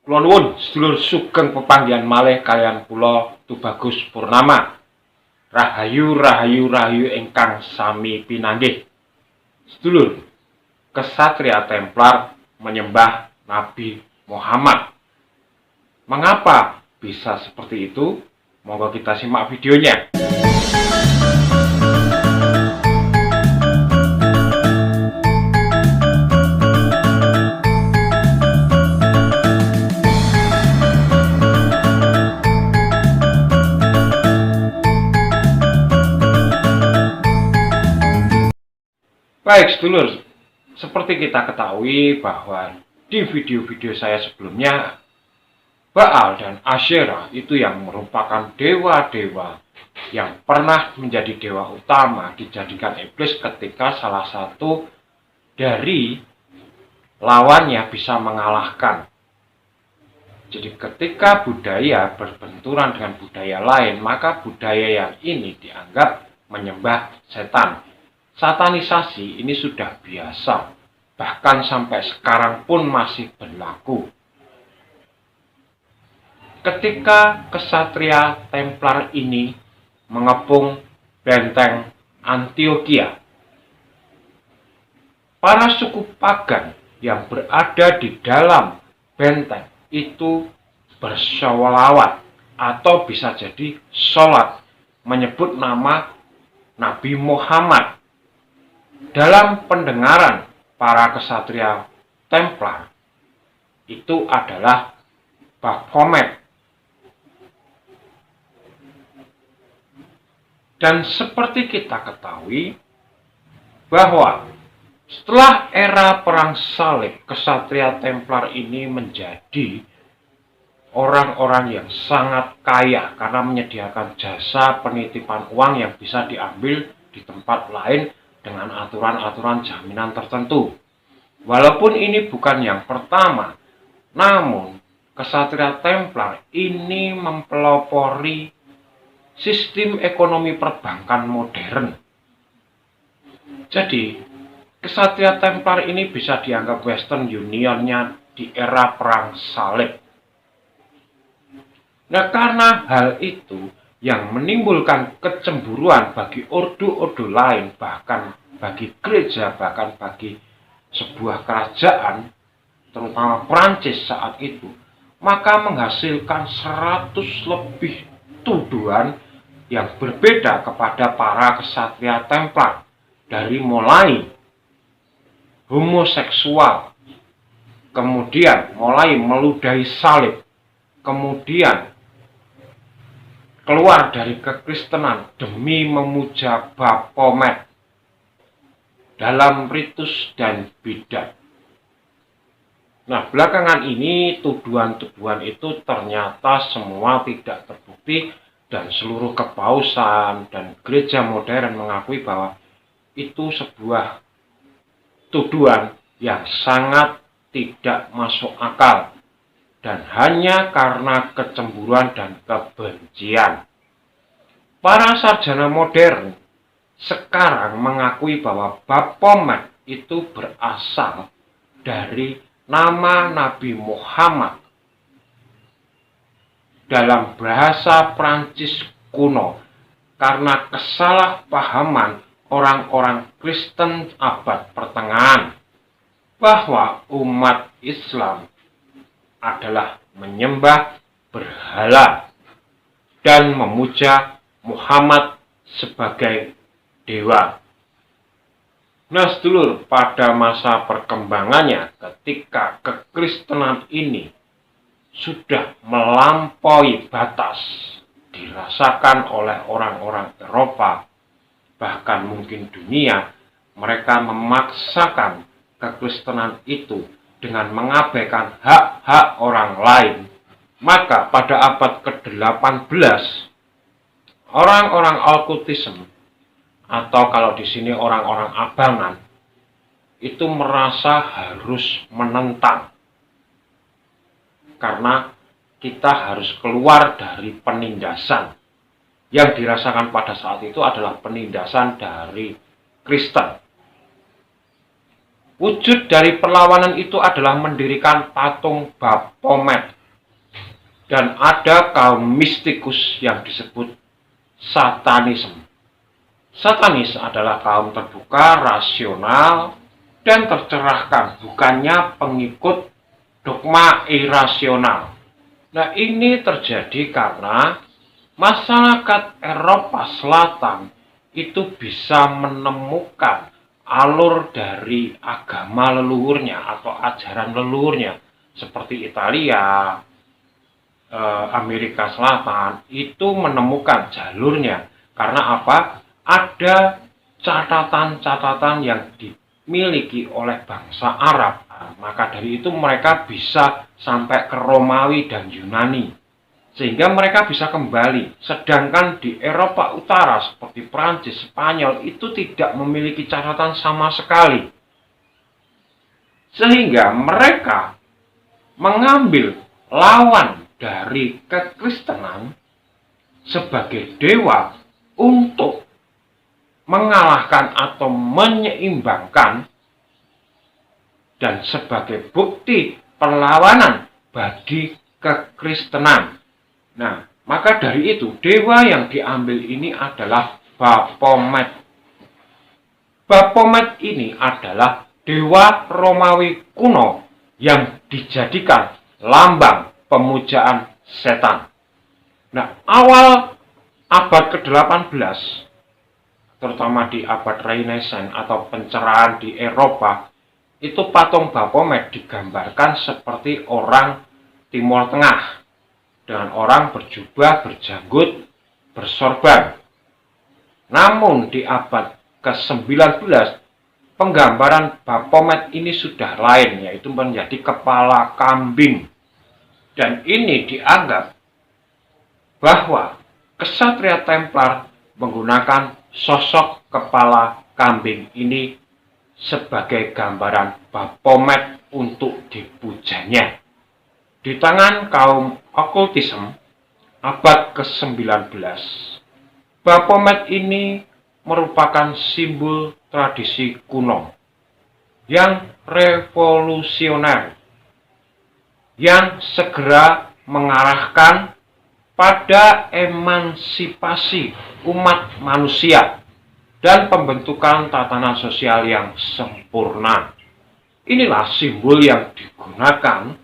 Kula nuwun sedulur sugeng pepanggihan malih kaliyan kula Tubagus Purnama. Rahayu rahayu rahayu ingkang sami pinanggih. Sedulur, Kesatria Templar menyembah Nabi Muhammad. Mengapa bisa seperti itu? Monggo kita simak videonya. Baik sedulur, seperti kita ketahui bahwa di video-video saya sebelumnya, Baal dan Asyera itu yang merupakan dewa-dewa yang pernah menjadi dewa utama dijadikan iblis ketika salah satu dari lawannya bisa mengalahkan. Jadi ketika budaya berbenturan dengan budaya lain, maka budaya yang ini dianggap menyembah setan. Satanisasi ini sudah biasa, bahkan sampai sekarang pun masih berlaku. Ketika Kesatria Templar ini mengepung benteng Antioquia, para suku pagan yang berada di dalam benteng itu bersolawat atau bisa jadi sholat menyebut nama Nabi Muhammad. Dalam pendengaran para kesatria Templar itu adalah Baphomet. Dan seperti kita ketahui bahwa setelah era perang salib, kesatria Templar ini menjadi orang-orang yang sangat kaya karena menyediakan jasa penitipan uang yang bisa diambil di tempat lain dengan aturan-aturan jaminan tertentu. Walaupun ini bukan yang pertama, namun kesatria Templar ini mempelopori sistem ekonomi perbankan modern. Jadi, kesatria Templar ini bisa dianggap Western Unionnya di era perang salib. Nah, karena hal itu yang menimbulkan kecemburuan bagi ordo-ordo lain, bahkan bagi gereja, bahkan bagi sebuah kerajaan, terutama Prancis saat itu, maka menghasilkan 100 lebih tuduhan yang berbeda kepada para kesatria Templar, dari mulai homoseksual, kemudian mulai meludahi salib, kemudian keluar dari kekristenan demi memuja Baphomet dalam ritus dan bidat. Nah, belakangan ini tuduhan-tuduhan itu ternyata semua tidak terbukti dan seluruh kepausan dan gereja modern mengakui bahwa itu sebuah tuduhan yang sangat tidak masuk akal dan hanya karena kecemburuan dan kebencian. Para sarjana modern sekarang mengakui bahwa Baphomet itu berasal dari nama Nabi Muhammad dalam bahasa Prancis kuno karena kesalahpahaman orang-orang Kristen abad pertengahan bahwa umat Islam adalah menyembah berhala dan memuja Muhammad sebagai dewa. Nah, sedulur, pada masa perkembangannya ketika kekristenan ini sudah melampaui batas dirasakan oleh orang-orang Eropa, bahkan mungkin dunia, mereka memaksakan kekristenan itu dengan mengabaikan hak-hak orang lain. Maka pada abad ke-18, orang-orang Okkultisme, atau kalau di sini orang-orang abangan, itu merasa harus menentang. Karena kita harus keluar dari penindasan. Yang dirasakan pada saat itu adalah penindasan dari Kristen. Wujud dari perlawanan itu adalah mendirikan patung Baphomet dan ada kaum mistikus yang disebut Satanisme. Satanis adalah kaum terbuka, rasional, dan tercerahkan, bukannya pengikut dogma irasional. Nah, ini terjadi karena masyarakat Eropa Selatan itu bisa menemukan alur dari agama leluhurnya atau ajaran leluhurnya, seperti Italia, Amerika Selatan, itu menemukan jalurnya. Karena apa? Ada catatan-catatan yang dimiliki oleh bangsa Arab. Nah, maka dari itu mereka bisa sampai ke Romawi dan Yunani, sehingga mereka bisa kembali. Sedangkan di Eropa Utara seperti Prancis, Spanyol itu tidak memiliki catatan sama sekali. Sehingga mereka mengambil lawan dari kekristenan sebagai dewa untuk mengalahkan atau menyeimbangkan dan sebagai bukti perlawanan bagi kekristenan. Nah, maka dari itu dewa yang diambil ini adalah Baphomet. Baphomet ini adalah dewa Romawi kuno yang dijadikan lambang pemujaan setan. Nah, awal abad ke-18, terutama di abad Renaissance atau pencerahan di Eropa, itu patung Baphomet digambarkan seperti orang Timur Tengah dengan orang berjubah, berjanggut, bersorban. Namun di abad ke-19, penggambaran Baphomet ini sudah lain, yaitu menjadi kepala kambing. Dan ini dianggap bahwa kesatria Templar menggunakan sosok kepala kambing ini sebagai gambaran Baphomet untuk dipujanya. Di tangan kaum okultisme abad ke-19, Baphomet ini merupakan simbol tradisi kuno yang revolusioner, yang segera mengarahkan pada emansipasi umat manusia dan pembentukan tatanan sosial yang sempurna. Inilah simbol yang digunakan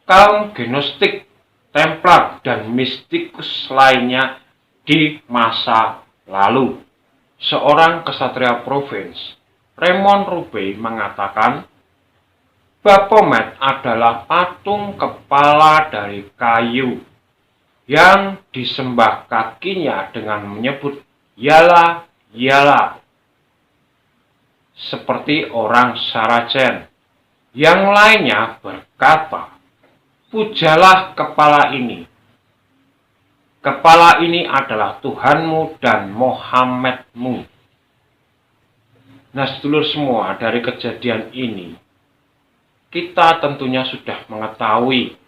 kaum Gnostik, Templar, dan mistikus lainnya di masa lalu. Seorang kesatria Provence, Raymond Roubaix, mengatakan Baphomet adalah patung kepala dari kayu yang disembah kakinya dengan menyebut Yala Yala, seperti orang Saracen. Yang lainnya berkata, pujalah kepala ini. Kepala ini adalah Tuhanmu dan Muhammadmu. Nah, sedulur semua, dari kejadian ini kita tentunya sudah mengetahui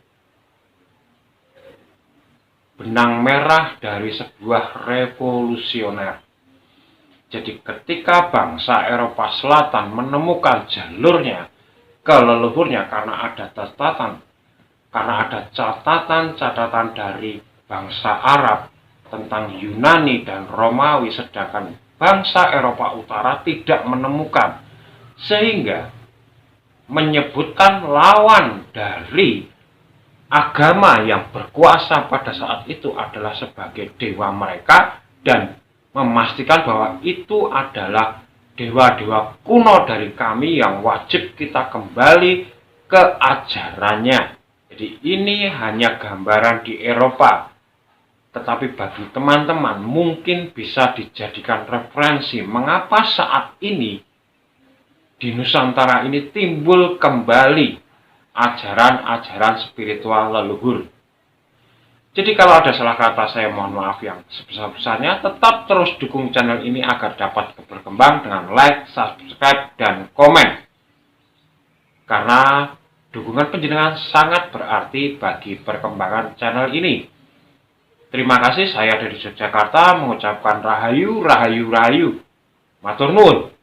benang merah dari sebuah revolusioner. Jadi ketika bangsa Eropa Selatan menemukan jalurnya ke leluhurnya karena ada catatan dari bangsa Arab tentang Yunani dan Romawi, sedangkan bangsa Eropa Utara tidak menemukan, sehingga menyebutkan lawan dari agama yang berkuasa pada saat itu adalah sebagai dewa mereka, dan memastikan bahwa itu adalah dewa-dewa kuno dari kami yang wajib kita kembali ke ajarannya. Jadi ini hanya gambaran di Eropa, tetapi bagi teman-teman mungkin bisa dijadikan referensi mengapa saat ini di Nusantara ini timbul kembali ajaran-ajaran spiritual leluhur. Jadi kalau ada salah kata, saya mohon maaf yang sebesar-besarnya. Tetap terus dukung channel ini agar dapat berkembang dengan like, subscribe, dan komen. Karena dukungan panjenengan sangat berarti bagi perkembangan channel ini. Terima kasih, saya dari Yogyakarta mengucapkan rahayu, rahayu, rahayu. Matur nuwun.